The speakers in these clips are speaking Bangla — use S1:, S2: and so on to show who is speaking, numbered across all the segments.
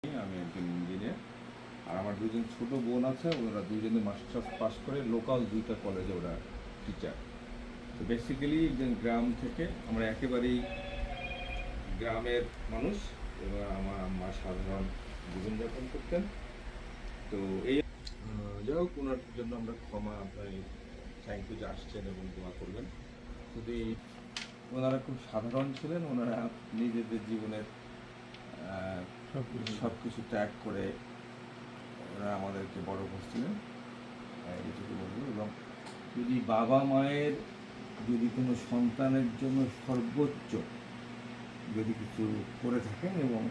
S1: আমি একজন ইঞ্জিনিয়ার, আর আমার দুজন ছোট বোন আছে, ওরা দুজনে মাস্টার্স পাস করে লোকাল 2টা কলেজে ওরা টিচার। তো বেসিক্যালি গ্রাম থেকে আমরা একেবারেই গ্রামের মানুষ, এবং আমার আম্মা সাধারণ জীবনযাপন করতেন। তো এই যাই হোক, ওনার জন্য আমরা ক্ষমা আপনার থ্যাংক ইউ যে আসছেন এবং দোয়া করবেন। শুধু ওনারা খুব সাধারণ ছিলেন, ওনারা নিজেদের জীবনের সব কিছু ত্যাগ করে ওরা আমাদেরকে বড় করছিলেন, এটুকু বলবো। এবং যদি বাবা মায়ের যদি কোনো সন্তানের জন্য সর্বোচ্চ যদি কিছু করে থাকেন, এবং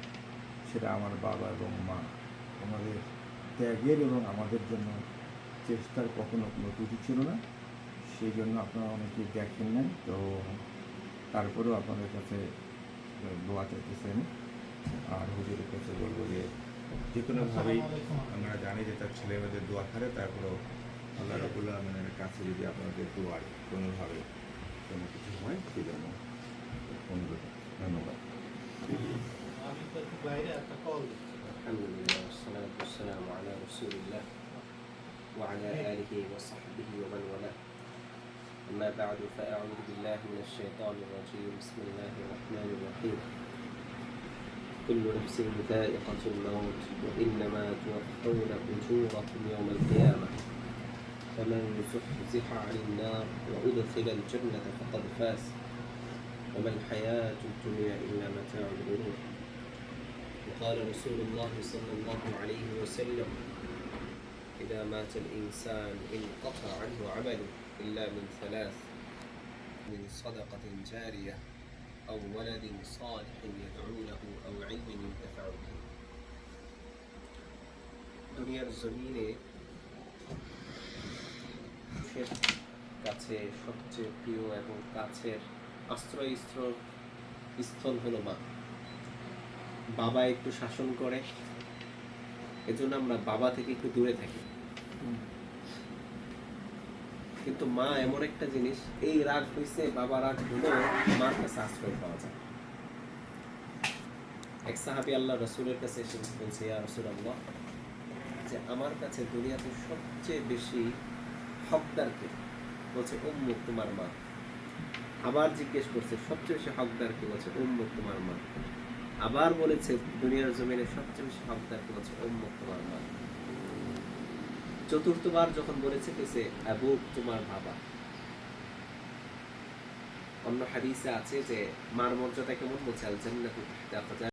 S1: সেটা আমার বাবা এবং মা, আমাদের ত্যাগের এবং আমাদের জন্য চেষ্টার কখনো কোনো ত্রুটি ছিল না। সেই জন্য আপনারা অনেকেই দেখেন নাই, তো তারপরেও আপনাদের কাছে দোয়া চাইতেছেন। আর হুজুরের কাছে বলবো যে যে কোনোভাবেই আমরা জানি যে তার ছেলে মেয়েদের দোয়া খারে, তারপরেও আল্লাহ রাব্বুল আলামিনের কাছে যদি আপনাদের দোয়ার কোনোভাবে কোনো কিছু হয়, সেই জন্য অনুরোধ। ধন্যবাদ।
S2: আলহামদুলিল্লাহ, والصلاة والسلام على رسول الله وعلى آله وصحبه ومن والاه. أما بعد فأعوذ بالله من الشيطان الرجيم. بسم الله الرحمن الرحيم. كل نفس ذائقة الموت وإنما توفون أجوركم يوم القيامة فمن زحزح عن النار وأدخل الجنة فقد فاز وما الحياة الدنيا إلا متاع الغرور. وقال رسول الله صلى الله عليه وسلم: إذا مات الإنسان انقطع عنه عمله إلا من ثلاث: من صدقة جارية أو ولد صالح يدعو له أو علم ينتفع به. দুনিয়ার জমিনে মানুষের কাছে সবচেয়ে প্রিয় এবং কাছের আশ্রয়স্থল হলো মা। বাবা একটু শাসন করে, এজন্য আমরা বাবা থেকে একটু দূরে থাকি। কিন্তু মা এমন একটা জিনিস, এই রাগ হইছে, বাবা রাগ হলো, মার কাছে আশ্রয় পাওয়া যায়। এক সাহাবী আল্লাহ রাসূলের কাছে এসে বলছে, ইয়া রাসূলুল্লাহ, যে আমার কাছে দুনিয়াতে সবচেয়ে বেশি হকদার কে? বলছে উম্মুক, তোমার মা। আবার জিজ্ঞেস করছে, সবচেয়ে বেশি হকদার কে? বলছে উম্মুক, তোমার মা। আবার বলেছে, দুনিয়ার জমিনে সবচেয়ে বেশি হকদার কে? বলছে উম্মুক, তোমার মা। চতুর্থবার যখন বলেছে, কেছে আবুক, তোমার বাবা। অন্য হাদিসে আছে যে মার মর্যাদা কেমন? বলছে আল জান্নাতু তাহতা